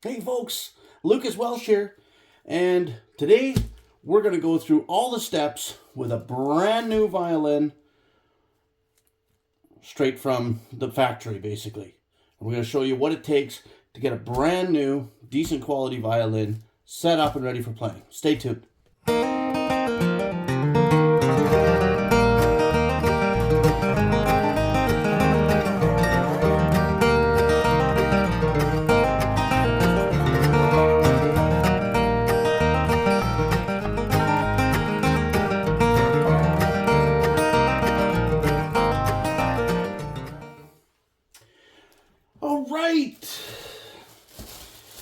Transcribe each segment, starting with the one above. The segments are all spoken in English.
Hey folks, Lucas Welsh here, and today we're going to go through all the steps with a brand new violin straight from the factory basically. We're going to show you what it takes to get a brand new, decent quality violin set up and ready for playing. Stay tuned. All right,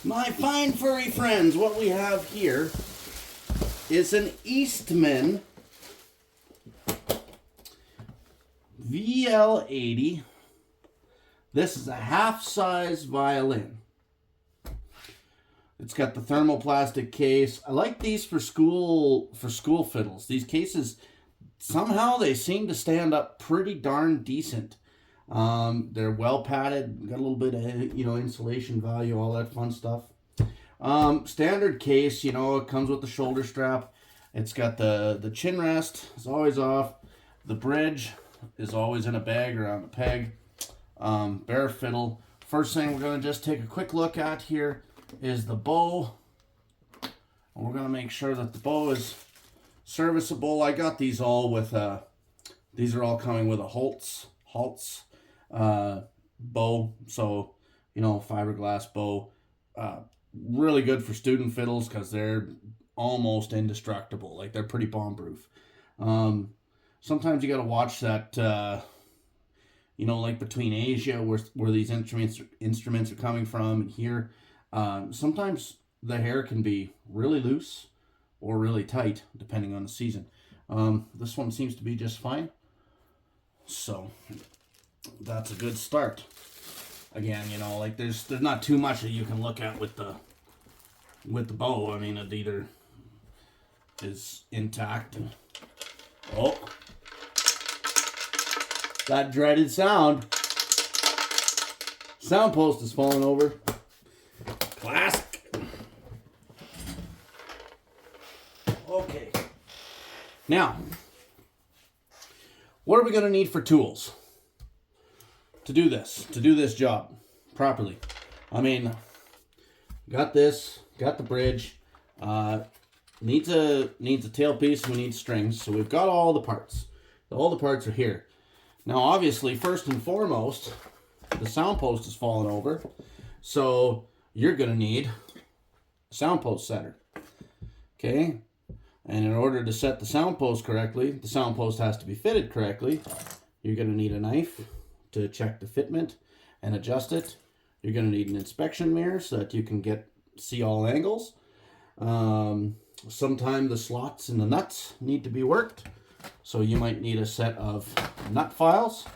my fine furry friends, what we have here is an Eastman VL 80. This is a half-size violin. It's got the thermoplastic case. I like these for school fiddles. These cases, somehow they seem to stand up pretty darn decent. They're well padded, got a little bit of insulation value, all that fun stuff. Standard case, it comes with the shoulder strap. It's got the chin rest is always off. The bridge is always in a bag or on a peg. Bare fiddle. First thing we're going to just take a quick look at here is the bow. And we're going to make sure that the bow is serviceable. I got these all with, these are all coming with a Holtz bow. So, fiberglass bow. Really good for student fiddles because they're almost indestructible. Like, they're pretty bomb-proof. Sometimes you got to watch that, like between Asia where these instruments are coming from and here. Sometimes the hair can be really loose or really tight depending on the season. This one seems to be just fine. So that's a good start. Again, there's not too much that you can look at with the bow. I mean, it either is intact and that dreaded sound. Sound post is falling over. Classic. Okay. Now, what are we going to need for tools to do this job properly? I mean, got this, got the bridge, needs a tailpiece, we need strings, so we've got all the parts. All the parts are here. Now, obviously, first and foremost, the sound post is falling over, so you're going to need a sound post setter. Okay? And in order to set the sound post correctly, the sound post has to be fitted correctly. You're going to need a knife to check the fitment and adjust it. You're going to need an inspection mirror so that you can see all angles. Sometimes the slots and the nuts need to be worked, so you might need a set of nut files.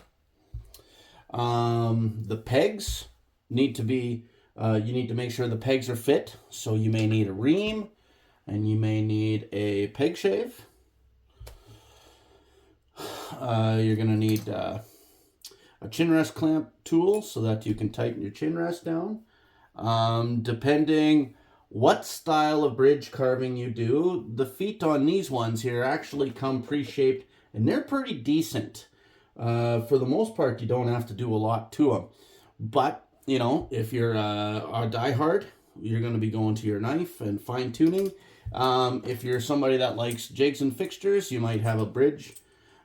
The pegs need to be, you need to make sure the pegs are fit, so you may need a ream and you may need a peg shave. You're going to need a chin rest clamp tool so that you can tighten your chin rest down. Depending what style of bridge carving you do, the feet on these ones here actually come pre-shaped and they're pretty decent. For the most part, you don't have to do a lot to them. But, if you're a diehard, you're going to be going to your knife and fine-tuning. If you're somebody that likes jigs and fixtures, you might have a bridge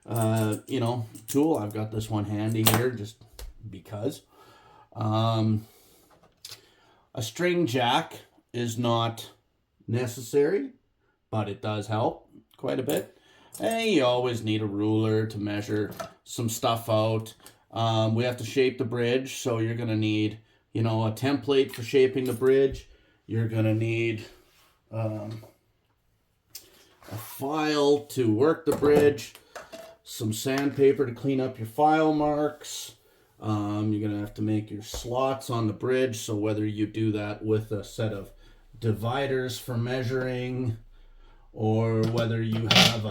tool. I've got this one handy here just because. A string jack is not necessary, but it does help quite a bit. And you always need a ruler to measure some stuff out. We have to shape the bridge, so you're going to need, a template for shaping the bridge. You're going to need a file to work the bridge, some sandpaper to clean up your file marks. You're going to have to make your slots on the bridge, so whether you do that with a set of dividers for measuring or whether you have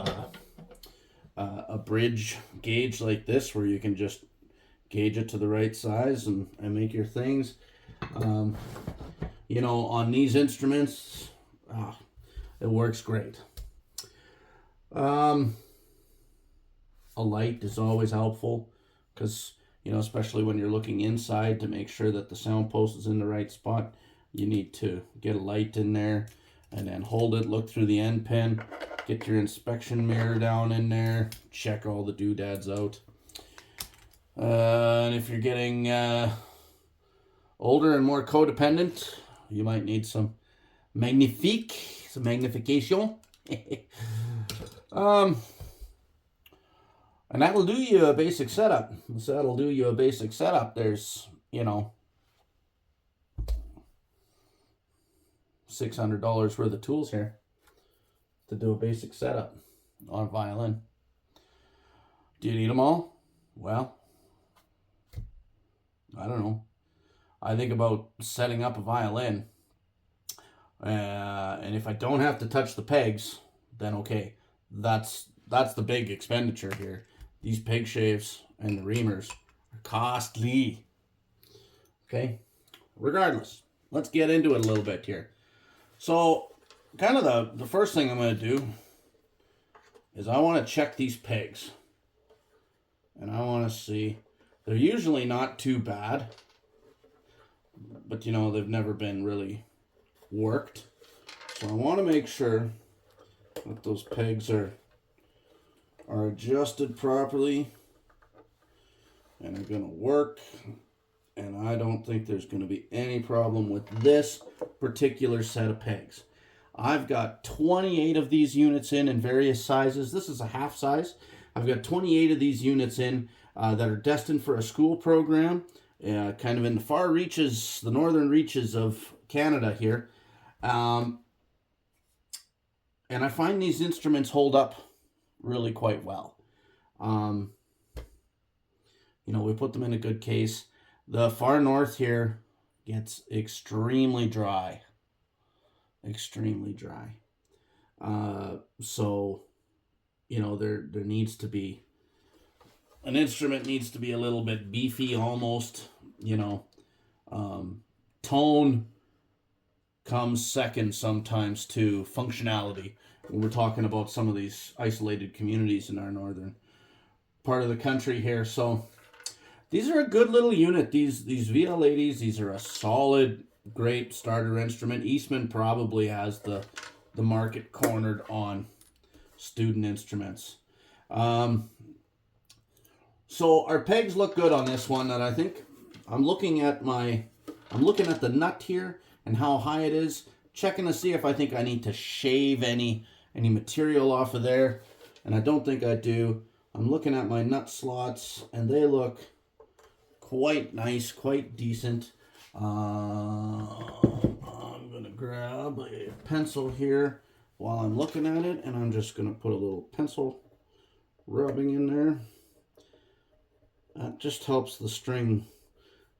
a bridge gauge like this where you can just gauge it to the right size and make your things. on these instruments, it works great. A light is always helpful because, especially when you're looking inside to make sure that the sound post is in the right spot, you need to get a light in there and then hold it, look through the end pin, get your inspection mirror down in there, check all the doodads out. And if you're getting older and more codependent, you might need some magnification. And that'll do you a basic setup. There's, $600 worth of tools here to do a basic setup on a violin. Do you need them all? Well, I don't know. I think about setting up a violin, and if I don't have to touch the pegs, then okay. That's the big expenditure here. These peg shaves and the reamers are costly. Okay? Regardless, let's get into it a little bit here. So, kind of the first thing I'm going to do is I want to check these pegs. And I want to see. They're usually not too bad. But, they've never been really worked. So I want to make sure that those pegs are adjusted properly and are going to work. And I don't think there's going to be any problem with this particular set of pegs. I've got 28 of these units in various sizes. This is a half size. I've got 28 of these units in that are destined for a school program, kind of in the far reaches, the northern reaches of Canada here. And I find these instruments hold up really quite well. We put them in a good case. The far north here gets extremely dry. Extremely dry. So, there needs to be, an instrument needs to be a little bit beefy almost, tone comes second sometimes to functionality when we're talking about some of these isolated communities in our northern part of the country here. So these are a good little unit. These VL80s, these are a solid, great starter instrument. Eastman probably has the market cornered on student instruments. So our pegs look good on this one, and I think I'm looking at the nut here and how high it is, checking to see if I think I need to shave any material off of there, and I don't think I do. I'm looking at my nut slots, and they look quite nice, quite decent. I'm gonna grab a pencil here while I'm looking at it, and I'm just gonna put a little pencil rubbing in there. That just helps the string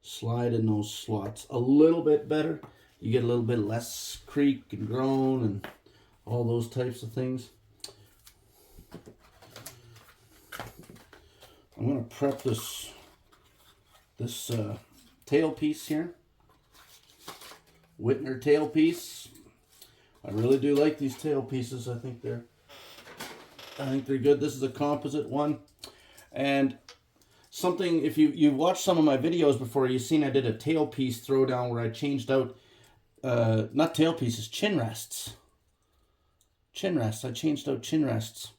slide in those slots a little bit better. You get a little bit less creak and groan and all those types of things. I'm going to prep this tailpiece here. Whitner tailpiece. I really do like these tailpieces. I think they're good. This is a composite one. And something, if you've watched some of my videos before, you've seen I did a tailpiece throwdown where I changed out, not tailpieces, chin rests. I changed out chin rests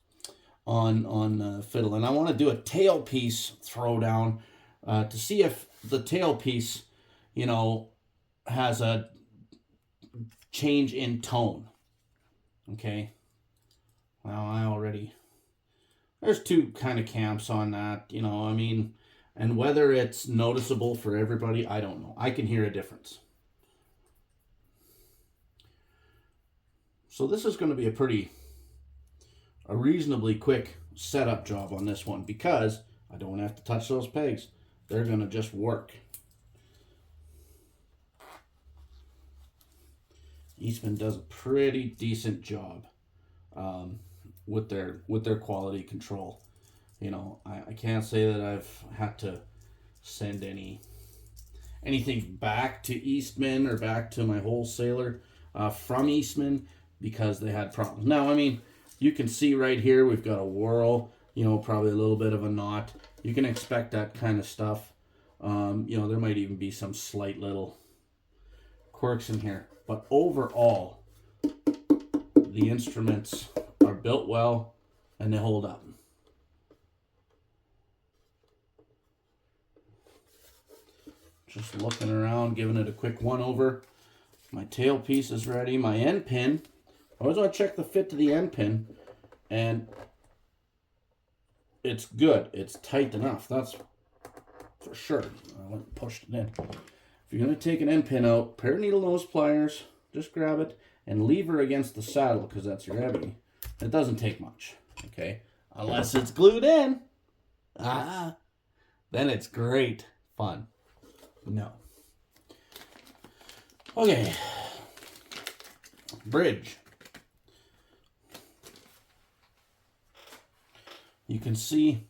on fiddle. And I want to do a tailpiece throwdown to see if the tailpiece, has a change in tone. Okay. Well, there's two kind of camps on that, and whether it's noticeable for everybody, I don't know. I can hear a difference. So this is going to be a reasonably quick setup job on this one because I don't have to touch those pegs. They're going to just work. Eastman does a pretty decent job with their quality control. I can't say that I've had to send any anything back to Eastman or back to my wholesaler from Eastman because they had problems. Now, I mean, you can see right here we've got a whorl, you know, probably a little bit of a knot. You can expect that kind of stuff. You know, there might even be some slight little quirks in here. But overall, the instruments are built well and they hold up. Just looking around, giving it a quick one over. My tailpiece is ready. My end pin. I always want to check the fit to the end pin. And it's good. It's tight enough. That's for sure. I went and pushed it in. If you're going to take an end pin out, pair of needle nose pliers. Just grab it and lever against the saddle because that's your ebony. It doesn't take much. Okay? Unless it's glued in. Then it's great fun. No. Okay. Bridge. You can see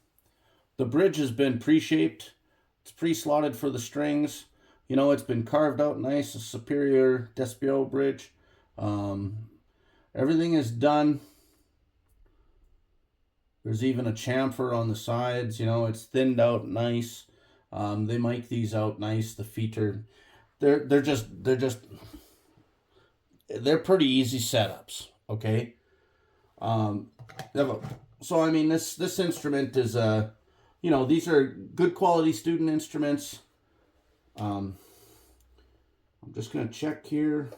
the bridge has been pre-shaped. It's pre-slotted for the strings. You know, it's been carved out nice, a superior Despio bridge. Everything is done. There's even a chamfer on the sides. You know, it's thinned out nice. They mic these out nice. The feet are, they're pretty easy setups. Okay. So I mean, this instrument is you know, these are good quality student instruments. I'm just gonna check here.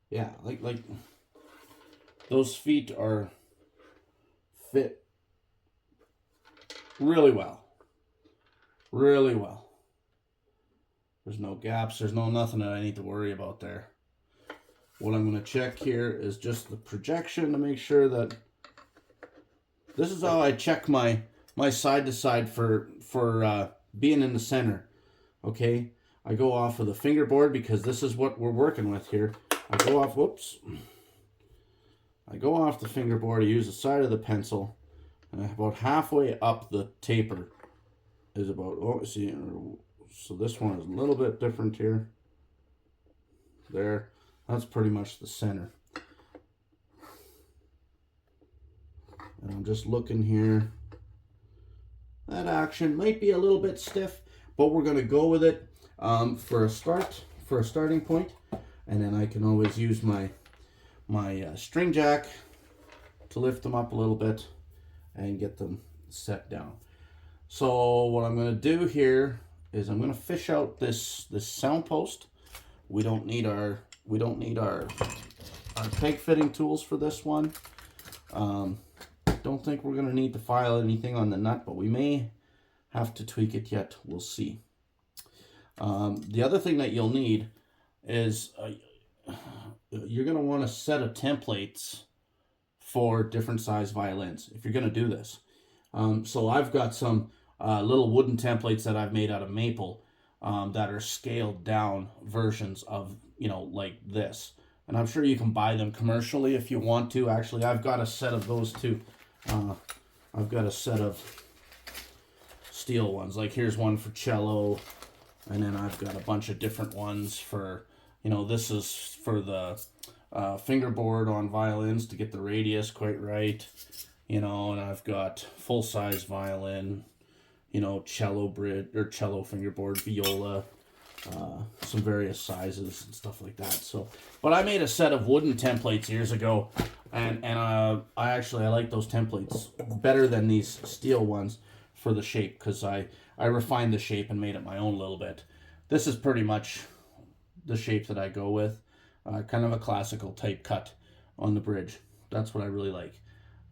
Yeah, like those feet are fit really well. Really well. There's no gaps. There's no nothing that I need to worry about there. What I'm going to check here is just the projection to make sure that this is how I check my side to side for being in the center. Okay, I go off of the fingerboard because this is what we're working with here. I go off. Whoops. I go off the fingerboard. I use the side of the pencil, and about halfway up the taper is about, oh, see, so this one is a little bit different here. There, that's pretty much the center. And I'm just looking here. That action might be a little bit stiff, but we're going to go with it for a starting point. And then I can always use my string jack to lift them up a little bit and get them set down. So what I'm going to do here is I'm going to fish out this sound post. We don't need our peg fitting tools for this one. Don't think we're going to need to file anything on the nut, but we may have to tweak it yet. We'll see. The other thing that you'll need is you're going to want a set of templates for different size violins if you're going to do this. So I've got some little wooden templates that I've made out of maple that are scaled down versions of, you know, like this. And I'm sure you can buy them commercially if you want to. Actually, I've got a set of those too. I've got a set of steel ones. Like here's one for cello. And then I've got a bunch of different ones for, you know, this is for the fingerboard on violins to get the radius quite right. You know, and I've got full-size violin, you know, cello bridge or cello fingerboard, viola, some various sizes and stuff like that. So, but I made a set of wooden templates years ago, and I like those templates better than these steel ones for the shape because I refined the shape and made it my own a little bit. This is pretty much the shape that I go with, kind of a classical type cut on the bridge. That's what I really like.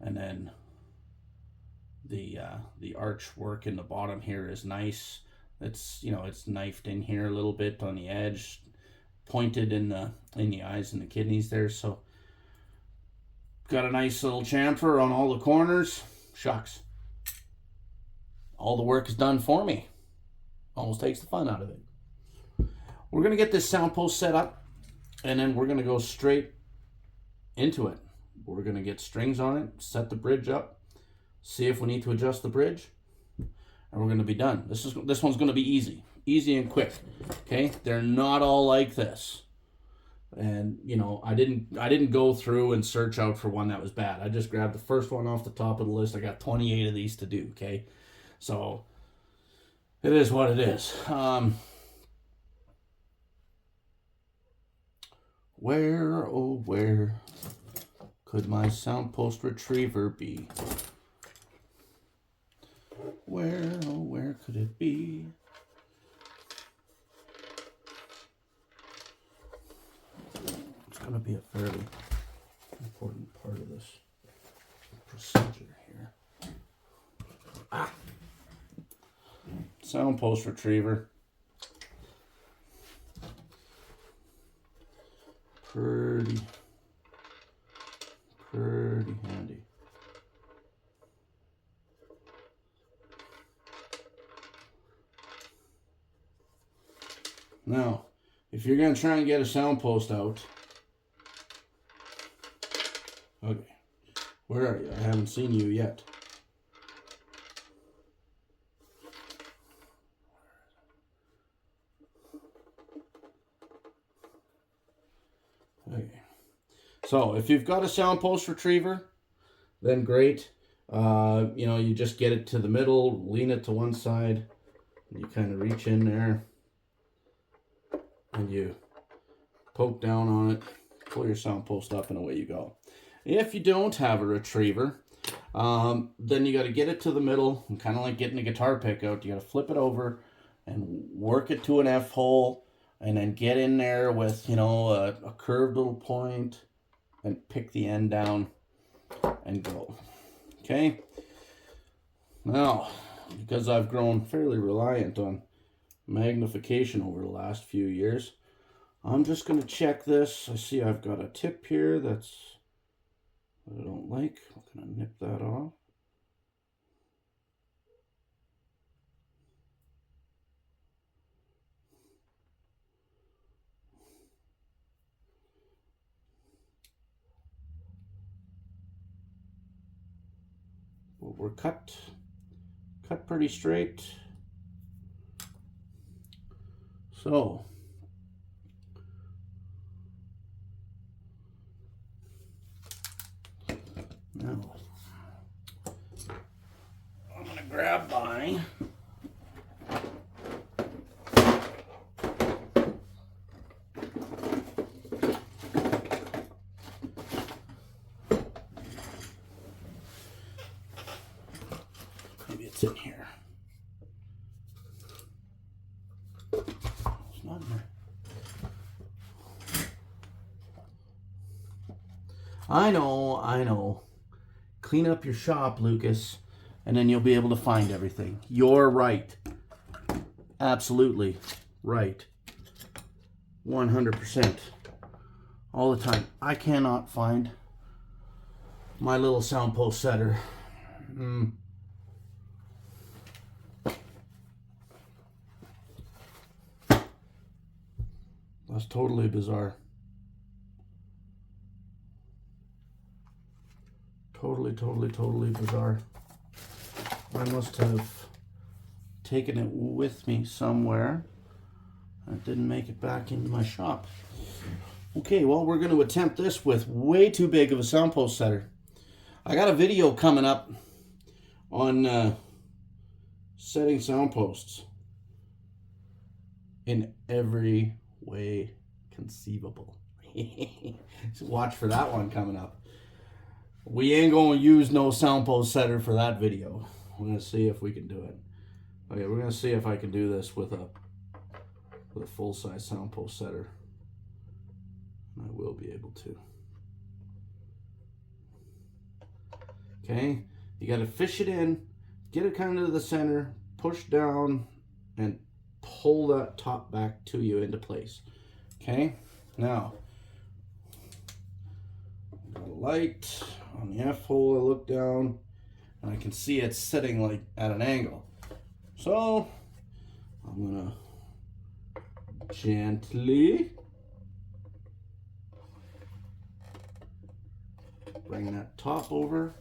And then the arch work in the bottom here is nice. It's, you know, it's knifed in here a little bit on the edge, pointed in the eyes and the kidneys there. So got a nice little chamfer on all the corners. Shucks. All the work is done for me. Almost takes the fun out of it. We're going to get this sound post set up, and then we're going to go straight into it. We're going to get strings on it, set the bridge up, see if we need to adjust the bridge, and we're going to be done. This one's going to be easy. easy and quick. Okay, they're not all like this. And you know, I didn't go through and search out for one that was bad. I just grabbed the first one off the top of the list. I got 28 of these to do. Okay, so it is what it is. Where, oh where could my Soundpost retriever be? Where, oh where could it be? It's going to be a fairly important part of this procedure here. Soundpost retriever. Pretty handy. Now, if you're going to try and get a Soundpost out, okay, where are you? I haven't seen you yet. Okay. So if you've got a Soundpost retriever, then great. You know, you just get it to the middle, lean it to one side, and you kind of reach in there, and you poke down on it, pull your Soundpost up, and away you go. If you don't have a retriever, then you got to get it to the middle, and kind of like getting a guitar pick out, you got to flip it over and work it to an F hole, and then get in there with, you know, a curved little point and pick the end down and go. Okay? Now, because I've grown fairly reliant on magnification over the last few years, I'm just going to check this. I see I've got a tip here that I don't like. I'm going to nip that off. Well, we're cut pretty straight. So now I'm going to grab my in here. It's not in there. I know. Clean up your shop, Lucas, and then you'll be able to find everything. You're right. Absolutely right. 100%. All the time. I cannot find my little Soundpost setter. That's totally bizarre. Totally bizarre. I must have taken it with me somewhere. I didn't make it back into my shop. Okay, well, we're going to attempt this with way too big of a Soundpost setter. I got a video coming up on setting Soundposts in every way conceivable. So watch for that one coming up. We ain't going to use no Soundpost setter for that video. We're going to see if we can do it. Okay, we're going to see if I can do this with a full-size Soundpost setter. I will be able to. Okay, you got to fish it in, get it kind of to the center, push down, and pull that top back to you into place. Okay, now got a light on the F hole. I look down and I can see it's sitting like at an angle. So I'm gonna gently bring that top over.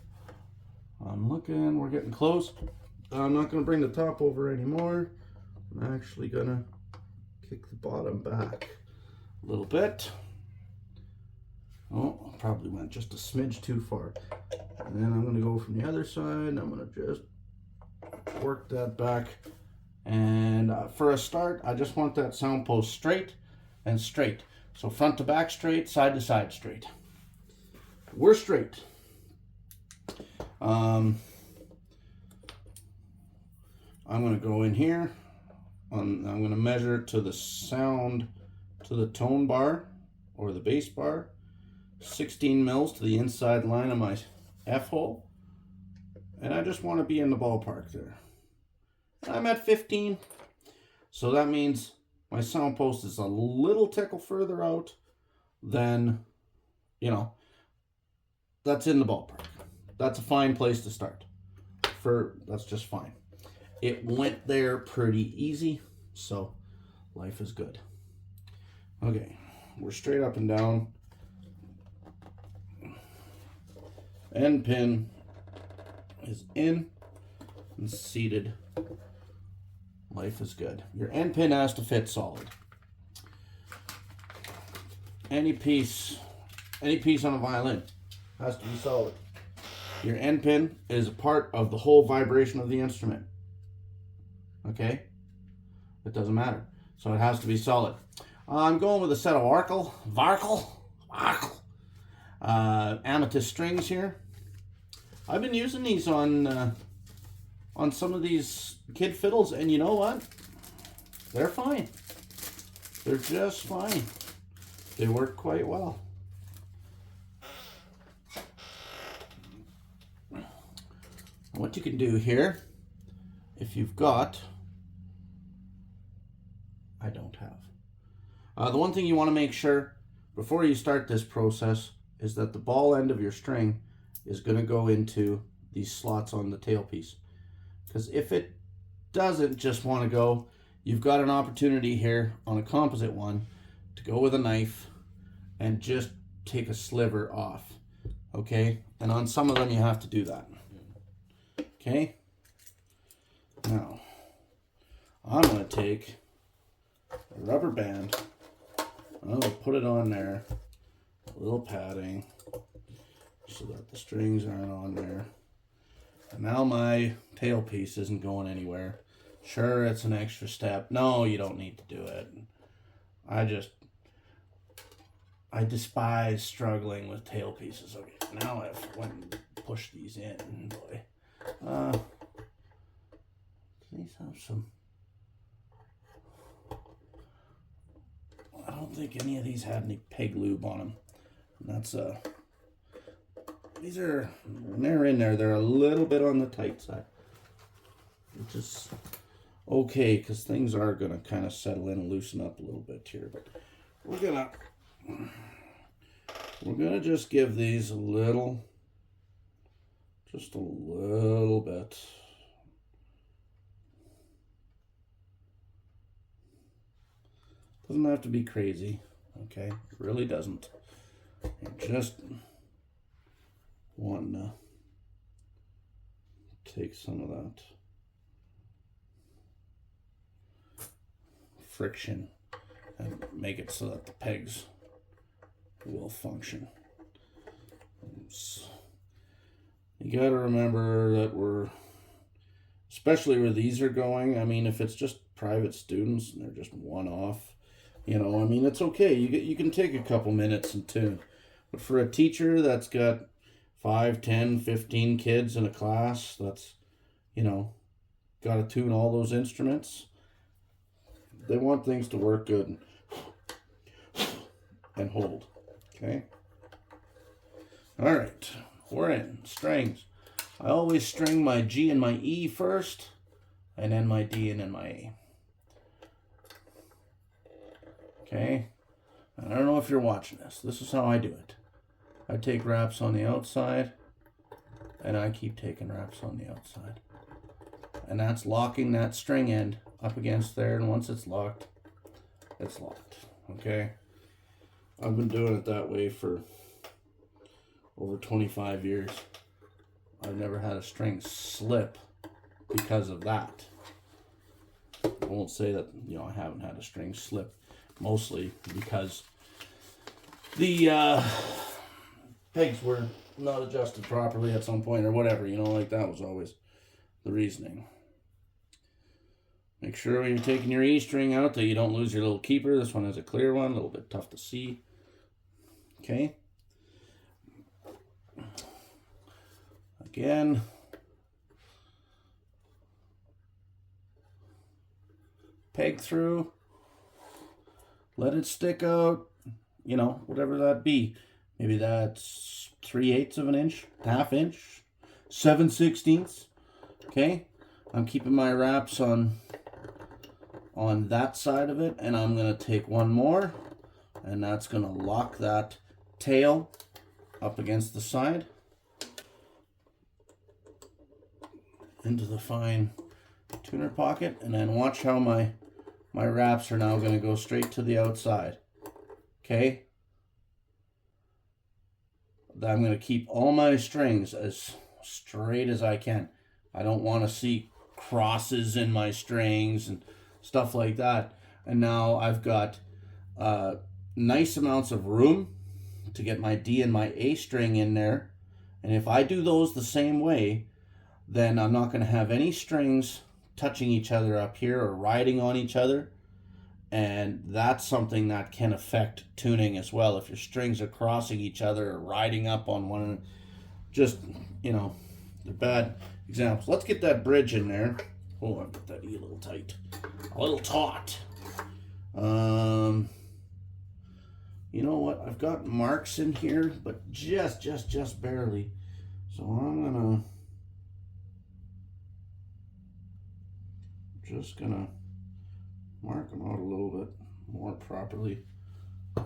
I'm looking, we're getting close. I'm not gonna bring the top over anymore. I'm actually gonna kick the bottom back a little bit. Oh, I probably went just a smidge too far. And then I'm gonna go from the other side. I'm gonna just work that back. And for a start, I just want that sound post straight and straight. So front to back straight, side to side straight. We're straight. I'm going to go in here. I'm going to measure to the sound, to the tone bar or the bass bar. 16 mils to the inside line of my F hole. And I just want to be in the ballpark there. I'm at 15. So that means my sound post is a little tickle further out than, you know, that's in the ballpark. That's a fine place to start. That's just fine. It went there pretty easy, so life is good. Okay, we're straight up and down. End pin is in and seated. Life is good. Your end pin has to fit solid. Any piece on a violin has to be solid. Your end pin is a part of the whole vibration of the instrument. Okay? It doesn't matter. So it has to be solid. I'm going with a set of Varkle amethyst strings here. I've been using these on some of these kid fiddles, and you know what? They're fine. They're just fine. They work quite well. What you can do here, if you've got, I don't have. The one thing you want to make sure before you start this process is that the ball end of your string is going to go into these slots on the tailpiece. Because if it doesn't just want to go, you've got an opportunity here on a composite one to go with a knife and just take a sliver off. Okay? And on some of them you have to do that. Okay? Now, I'm going to take a rubber band. I'm going to put it on there. A little padding so that the strings aren't on there. And now my tailpiece isn't going anywhere. Sure, it's an extra step. No, you don't need to do it. I despise struggling with tailpieces. Okay, now I've went and pushed these in, boy. These have some... I don't think any of these had any peg lube on them. And that's these are, when they're in there, they're a little bit on the tight side, which is okay because things are going to kind of settle in and loosen up a little bit here. But we're gonna just give these a little, just a little bit. Doesn't have to be crazy, okay? It really doesn't. Just want to take some of that friction and make it so that the pegs will function. You got to remember that especially where these are going, I mean, if it's just private students and they're just one-off, you know, I mean, it's okay. You can take a couple minutes and tune. But for a teacher that's got 5, 10, 15 kids in a class that's, you know, got to tune all those instruments, they want things to work good and hold. Okay? All right. We're in. Strings. I always string my G and my E first, and then my D and then my A. Okay? And I don't know if you're watching this. This is how I do it. I take wraps on the outside, and I keep taking wraps on the outside. And that's locking that string end up against there, and once it's locked, it's locked. Okay? I've been doing it that way for over 25 years. I've never had a string slip because of that. I won't say that, you know, I haven't had a string slip, mostly because the pegs were not adjusted properly at some point or whatever, you know, like that was always the reasoning. Make sure when you're taking your E string out that you don't lose your little keeper. This one has a clear one, a little bit tough to see. Okay. Again. Peg through. Let it stick out, you know, whatever that be. Maybe that's 3/8 of an inch, ½ inch, 7/16. Okay. I'm keeping my wraps on that side of it, and I'm going to take one more, and that's going to lock that tail up against the side into the fine tuner pocket, and then watch how my wraps are now going to go straight to the outside. Okay? I'm going to keep all my strings as straight as I can. I don't want to see crosses in my strings and stuff like that. And now I've got nice amounts of room to get my D and my A string in there. And if I do those the same way, then I'm not going to have any strings touching each other up here or riding on each other. And that's something that can affect tuning as well. If your strings are crossing each other or riding up on one another, just, you know, they're bad examples. Let's get that bridge in there. Oh, I've got that E a little tight. A little taut. You know what? I've got marks in here, but just barely. So I'm just gonna mark them out a little bit more properly. I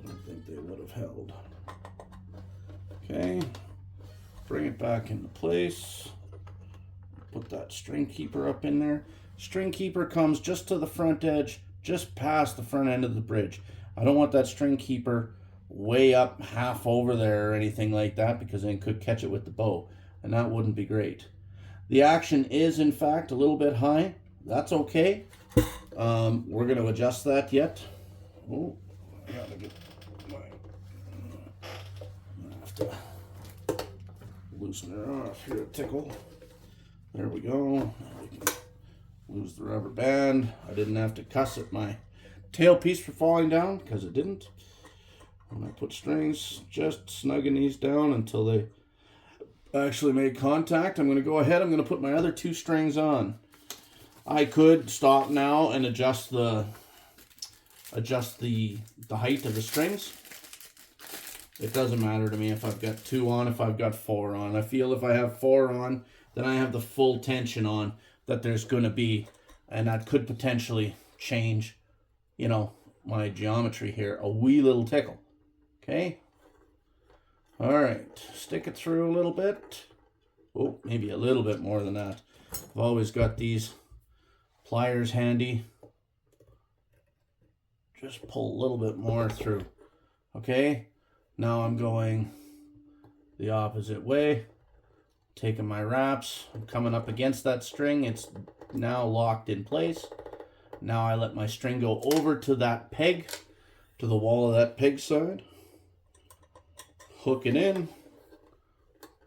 don't think they would have held. Okay, bring it back into place. Put that string keeper up in there. String keeper comes just to the front edge, just past the front end of the bridge. I don't want that string keeper way up half over there or anything like that, because then it could catch it with the bow, and that wouldn't be great. The action is in fact a little bit high. That's okay. We're going to adjust that yet. Oh, I gotta get my, I have to loosen her off here a tickle. There we go. Now we can lose the rubber band. I didn't have to cuss at my tailpiece for falling down, because it didn't. When I put strings, just snugging these down until they actually made contact. I'm going to go ahead. I'm going to put my other two strings on. I could stop now and adjust the height of the strings. It doesn't matter to me if I've got 2 on, if I've got 4 on. I feel if I have 4 on, then I have the full tension on that there's going to be, and that could potentially change, you know, my geometry here a wee little tickle. Okay. All right, stick it through a little bit. Oh, maybe a little bit more than that. I've always got these pliers handy. Just pull a little bit more through. Okay, now I'm going the opposite way. Taking my wraps, I'm coming up against that string. It's now locked in place. Now I let my string go over to that peg, to the wall of that peg side. Hook it in,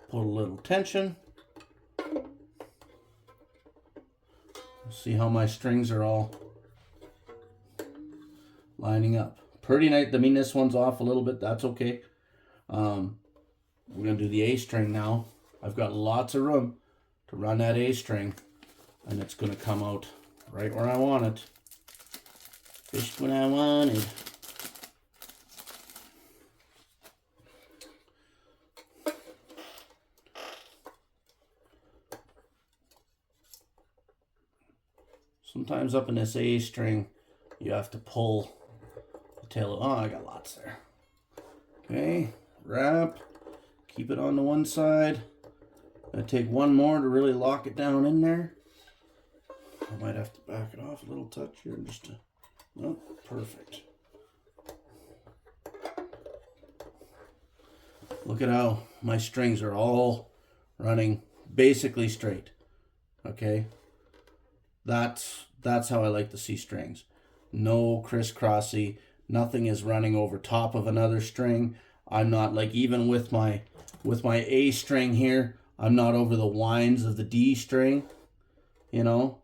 put a little tension. See how my strings are all lining up. Pretty nice. I mean, this one's off a little bit. That's okay. We're going to do the A string now. I've got lots of room to run that A string, and it's going to come out right where I want it. Just when I wanted. Sometimes up in this A string, you have to pull the tail. Oh, I got lots there. Okay, wrap, keep it on the one side. I'm gonna take one more to really lock it down in there. I might have to back it off a little touch here just to, no, perfect. Look at how my strings are all running basically straight. Okay? That's how I like to see strings. No crisscrossy. Nothing is running over top of another string. I'm not like, even with my A string here, I'm not over the winds of the D string. You know,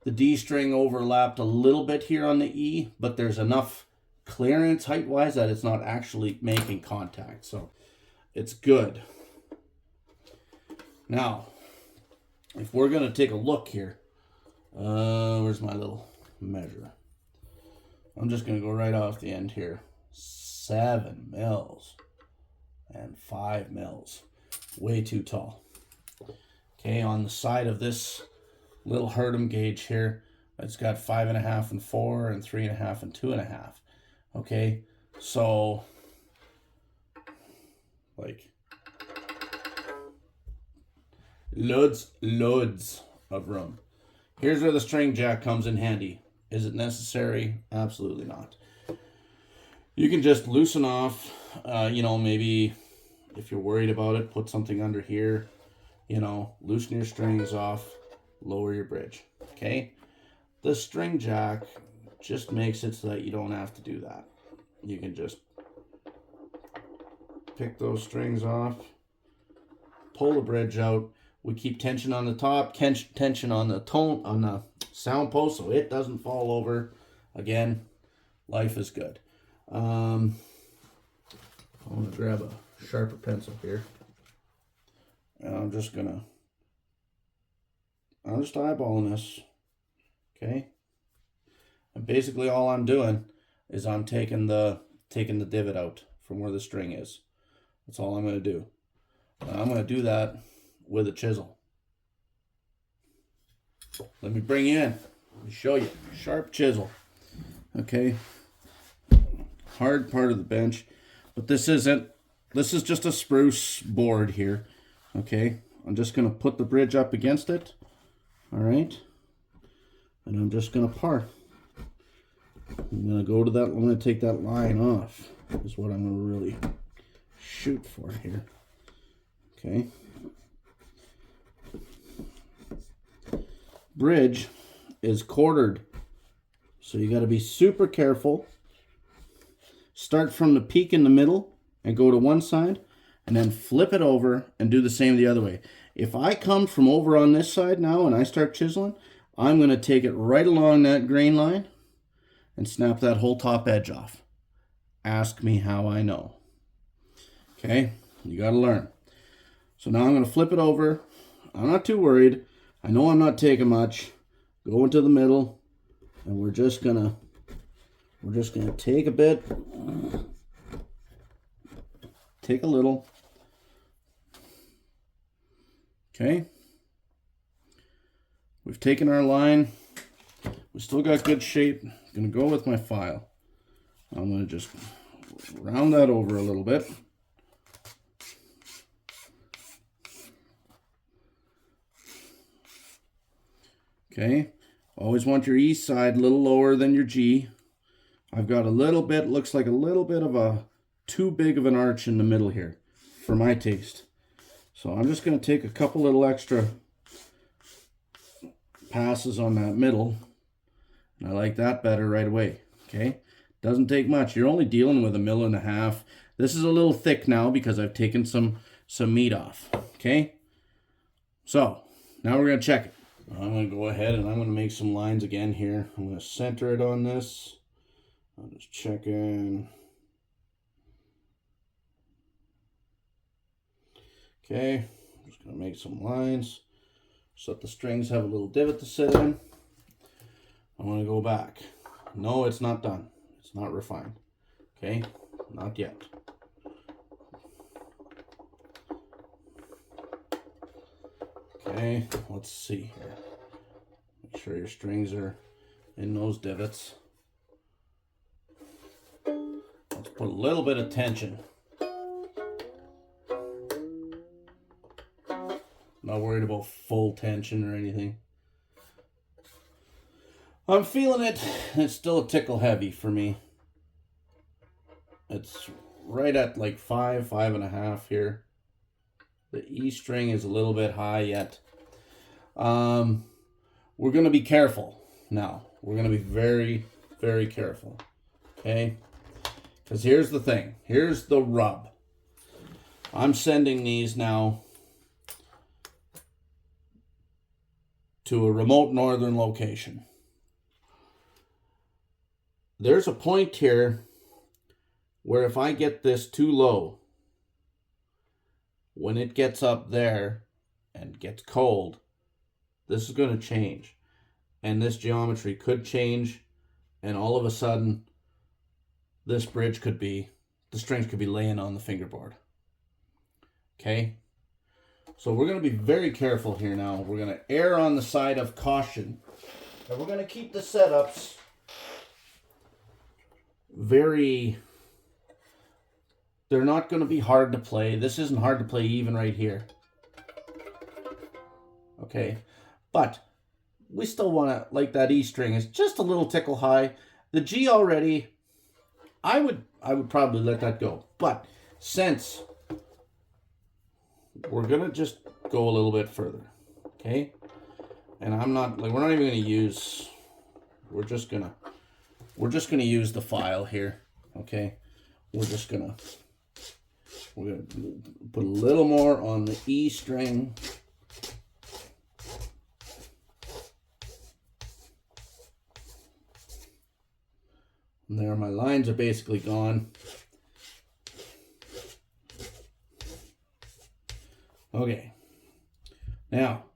the D string overlapped a little bit here on the E, but there's enough clearance height-wise that it's not actually making contact. So it's good. Now, if we're going to take a look here, where's my little measure? I'm just going to go right off the end here. 7 mils and 5 mils. Way too tall. Okay, on the side of this little Herdem gauge here, it's got 5.5 and 4 and 3.5 and 2.5. Okay, so like loads of room. Here's where the string jack comes in handy. Is it necessary? Absolutely not. You can just loosen off, you know, maybe if you're worried about it, put something under here, you know, loosen your strings off, lower your bridge, okay? The string jack just makes it so that you don't have to do that. You can just pick those strings off, pull the bridge out. We keep tension on the top, tension on the tone, on the sound post, so it doesn't fall over. Again, life is good. I'm going to grab a sharper pencil here. And I'm just eyeballing this. Okay? And basically all I'm doing is I'm taking the divot out from where the string is. That's all I'm going to do. And I'm going to do that with a chisel. Let me bring you in. Let me show you. Sharp chisel. Okay? Hard part of the bench. But this isn't. This is just a spruce board here. Okay? I'm just going to put the bridge up against it. Alright? And I'm just going to par. I'm going to go to that. I'm going to take that line off. Is what I'm going to really shoot for here. Okay? Bridge is quartered. So you got to be super careful. Start from the peak in the middle and go to one side and then flip it over and do the same the other way. If I come from over on this side now and I start chiseling, I'm going to take it right along that grain line and snap that whole top edge off. Ask me how I know. Okay, you got to learn. So now I'm going to flip it over. I'm not too worried. I know I'm not taking much. Go into the middle, and we're just gonna take a bit, take a little. Okay. We've taken our line. We still got good shape. I'm gonna go with my file. I'm gonna just round that over a little bit. Okay, always want your E side a little lower than your G. I've got a little bit, looks like a little bit of a too big of an arch in the middle here for my taste. So I'm just going to take a couple little extra passes on that middle. And I like that better right away. Okay, doesn't take much. You're only dealing with 1.5 mils. This is a little thick now because I've taken some meat off. Okay, so now we're going to check it. I'm going to go ahead and I'm going to make some lines again here. I'm going to center it on this. I'm just checking. Okay, I'm just going to make some lines so that the strings have a little divot to sit in. I'm going to go back. No, it's not done. It's not refined. Okay, not yet. Okay, let's see here. Make sure your strings are in those divots. Let's put a little bit of tension. Not worried about full tension or anything. I'm feeling it. It's still a tickle heavy for me. It's right at like 5.5 here. The E string is a little bit high yet. We're going to be careful now. We're going to be very, very careful. Okay? Because here's the thing. Here's the rub. I'm sending these now to a remote northern location. There's a point here where if I get this too low, when it gets up there and gets cold, this is going to change. And this geometry could change, and all of a sudden, this bridge could be, the strings could be laying on the fingerboard. Okay? So we're going to be very careful here now. We're going to err on the side of caution. And we're going to keep the setups very... They're not going to be hard to play. This isn't hard to play even right here. Okay? But we still want to, like that E string is just a little tickle high. The G already, I would probably let that go. But since we're going to just go a little bit further, okay? And I'm not, like, we're not even going to use, we're just going to use the file here, okay? We're going to put a little more on the E string. And there, my lines are basically gone. Okay. Now,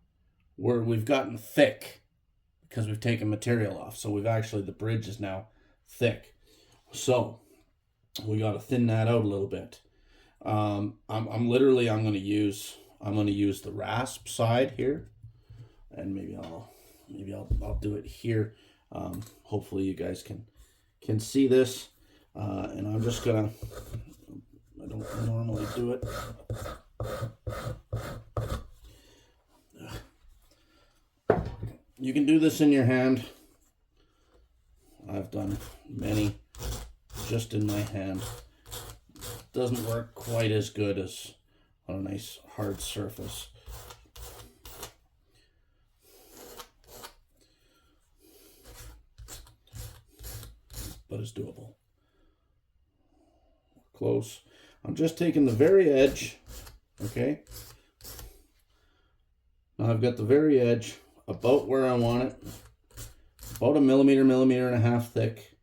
we've gotten thick because we've taken material off. So we've actually, the bridge is now thick. So we got to thin that out a little bit. I'm going to use the rasp side here, and maybe I'll do it here. Hopefully you guys can see this, and I'm just gonna, I don't normally do it. You can do this in your hand. I've done many just in my hand. Doesn't work quite as good as on a nice hard surface. But it's doable. Close. I'm just taking the very edge, okay? Now I've got the very edge about where I want it, about a millimeter and a half thick,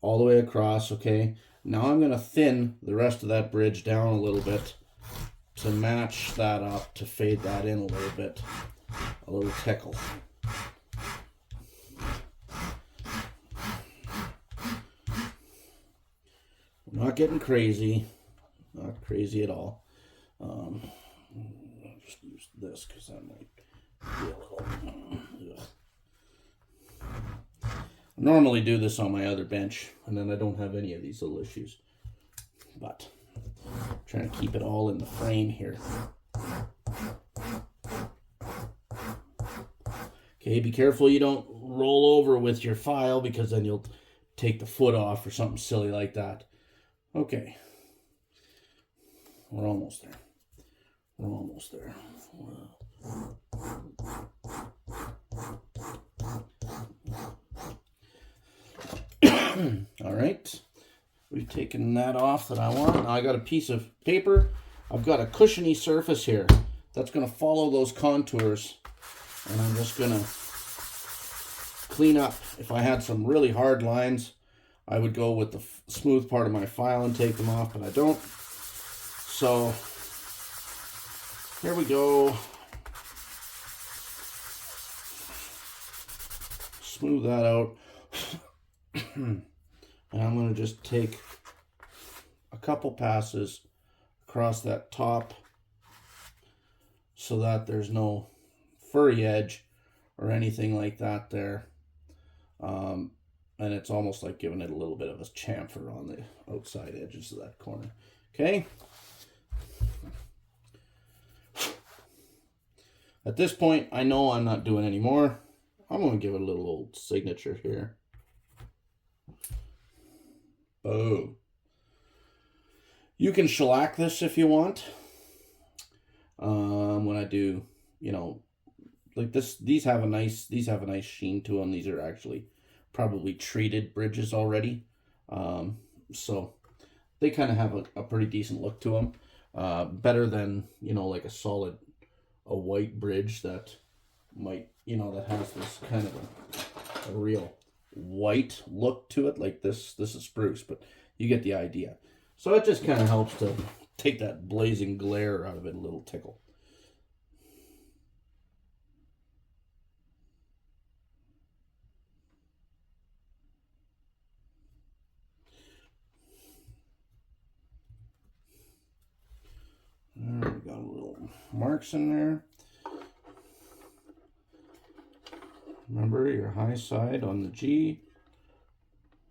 all the way across, okay? Now I'm going to thin the rest of that bridge down a little bit to match that up, to fade that in a little bit, a little tickle. We're not getting crazy, not crazy at all. I'll just use this because that might be a little... I normally do this on my other bench, and then I don't have any of these little issues. But I'm trying to keep it all in the frame here. Okay, be careful you don't roll over with your file, because then you'll take the foot off or something silly like that. Okay. We're almost there. We're almost there. All right. We've taken that off that I want. Now I got a piece of paper. I've got a cushiony surface here that's going to follow those contours. And I'm just going to clean up. If I had some really hard lines, I would go with the smooth part of my file and take them off, but I don't. So here we go. Smooth that out. And I'm going to just take a couple passes across that top so that there's no furry edge or anything like that there. And it's almost like giving it a little bit of a chamfer on the outside edges of that corner. Okay. At this point, I know I'm not doing any more. I'm going to give it a little old signature here. Boom. You can shellac this if you want. When I do, you know, like this, these have a nice sheen to them. These are actually probably treated bridges already. So they kind of have a pretty decent look to them. Better than, you know, like a white bridge that might, you know, that has this kind of a real white look to it. Like this is spruce, but you get the idea. So it just kind of helps to take that blazing glare out of it a little tickle. There, we got a little marks in there. Remember your high side on the G.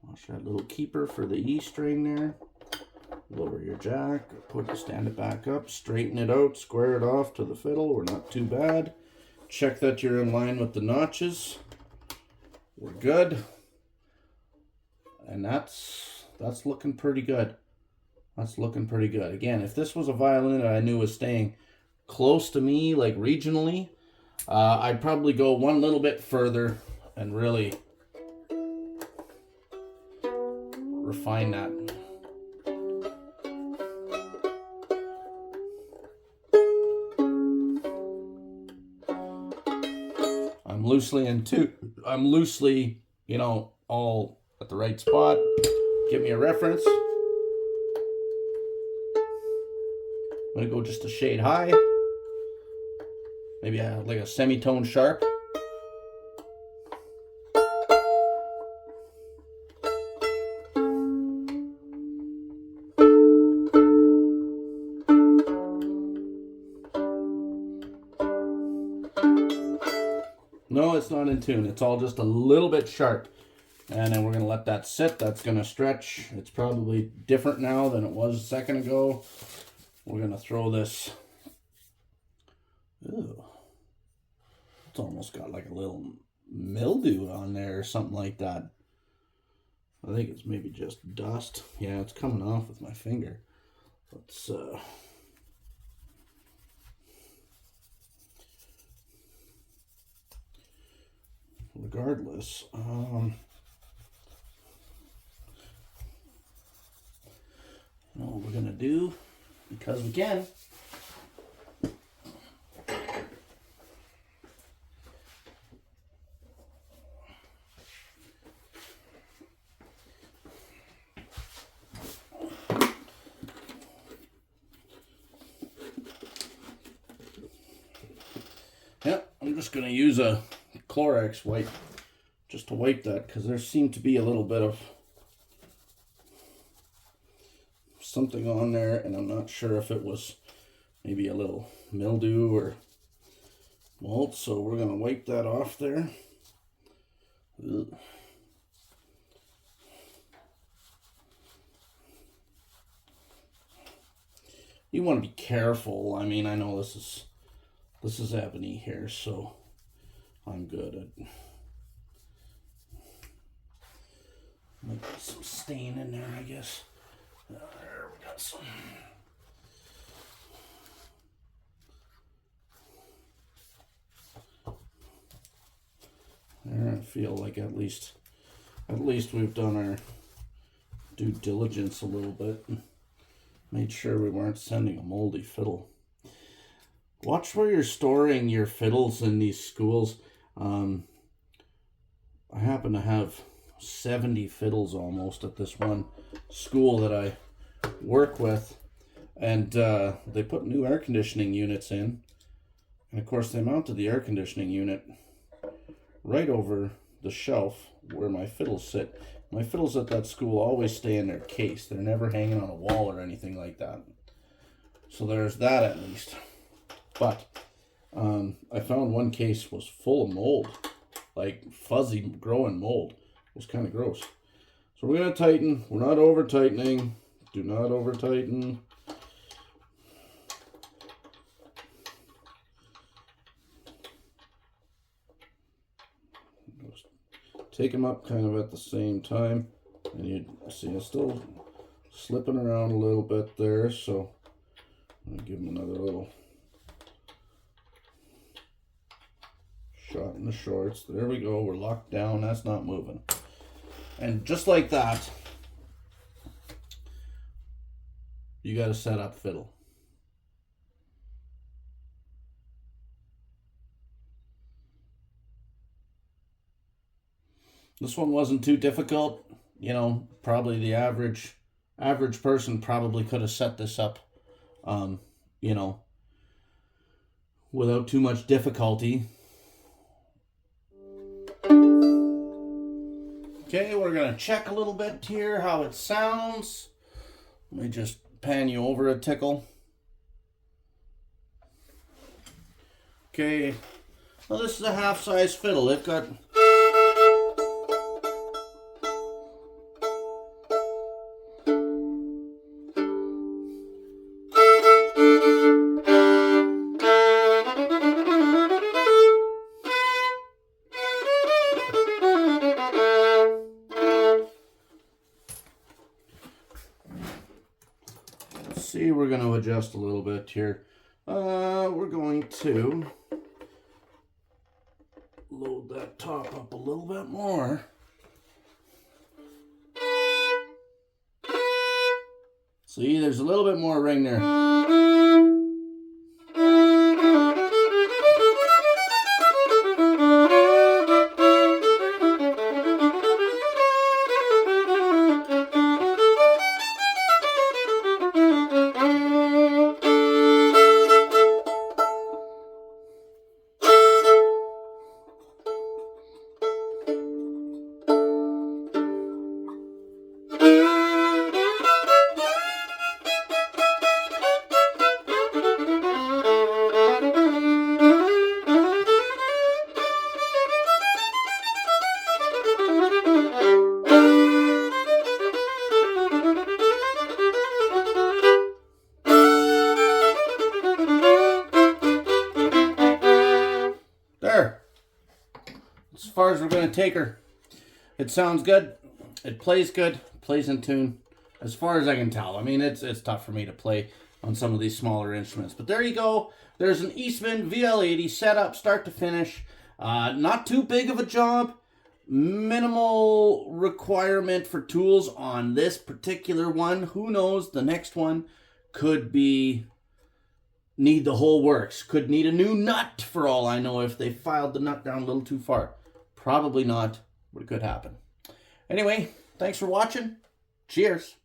Watch that little keeper for the E string there. Lower your jack, stand it back up, straighten it out, square it off to the fiddle. We're not too bad. Check that you're in line with the notches. We're good. And that's looking pretty good. That's looking pretty good. Again, if this was a violin that I knew was staying close to me, like regionally, I'd probably go one little bit further and really refine that. I'm loosely, you know, all at the right spot. Give me a reference. I'm gonna go just a shade high. Maybe like a semitone sharp. No, it's not in tune. It's all just a little bit sharp. And then we're going to let that sit. That's going to stretch. It's probably different now than it was a second ago. We're going to throw this. Ew. It's almost got like a little mildew on there or something like that. I think it's maybe just dust. Yeah, it's coming off with my finger. Let's regardless, you know what we're gonna do, because we can. Yeah, I'm just gonna use a Clorox wipe just to wipe that, because there seemed to be a little bit of something on there, and I'm not sure if it was maybe a little mildew or mold, so we're going to wipe that off there. Ugh. You want to be careful. I mean, I know this is ebony here, so I'm good at. Might be some stain in there, I guess. There we got some. There, I feel like at least we've done our due diligence a little bit. Made sure we weren't sending a moldy fiddle. Watch where you're storing your fiddles in these schools. I happen to have 70 fiddles almost at this one school that I work with, and they put new air conditioning units in, and of course they mounted the air conditioning unit right over the shelf where my fiddles sit. My fiddles at that school always stay in their case. They're never hanging on a wall or anything like that, so there's that at least. But I found one case was full of mold, like fuzzy growing mold. It was kind of gross. So we're going to tighten. We're not over tightening. Do not over tighten. Take them up kind of at the same time. And you see it's still slipping around a little bit there. So I'm going to give them another little got in the shorts. There we go. We're locked down. That's not moving. And just like that, you got to set up fiddle. This one wasn't too difficult. You know, probably the average person probably could have set this up, you know, without too much difficulty. Okay, we're going to check a little bit here how it sounds. Let me just pan you over a tickle. Okay, well, this is a half-size fiddle. They've got... See, we're going to adjust a little bit here. We're going to load that top up a little bit more. See, there's a little bit more ring there. There. As far as we're going to take her, it sounds good. It plays good. Plays in tune. As far as I can tell. I mean, it's tough for me to play on some of these smaller instruments. But there you go. There's an Eastman VL80 set up start to finish. Not too big of a job. Minimal requirement for tools on this particular one. Who knows? The next one could be... need the whole works. Could need a new nut for all I know if they filed the nut down a little too far. Probably not, but it could happen. Anyway, thanks for watching. Cheers.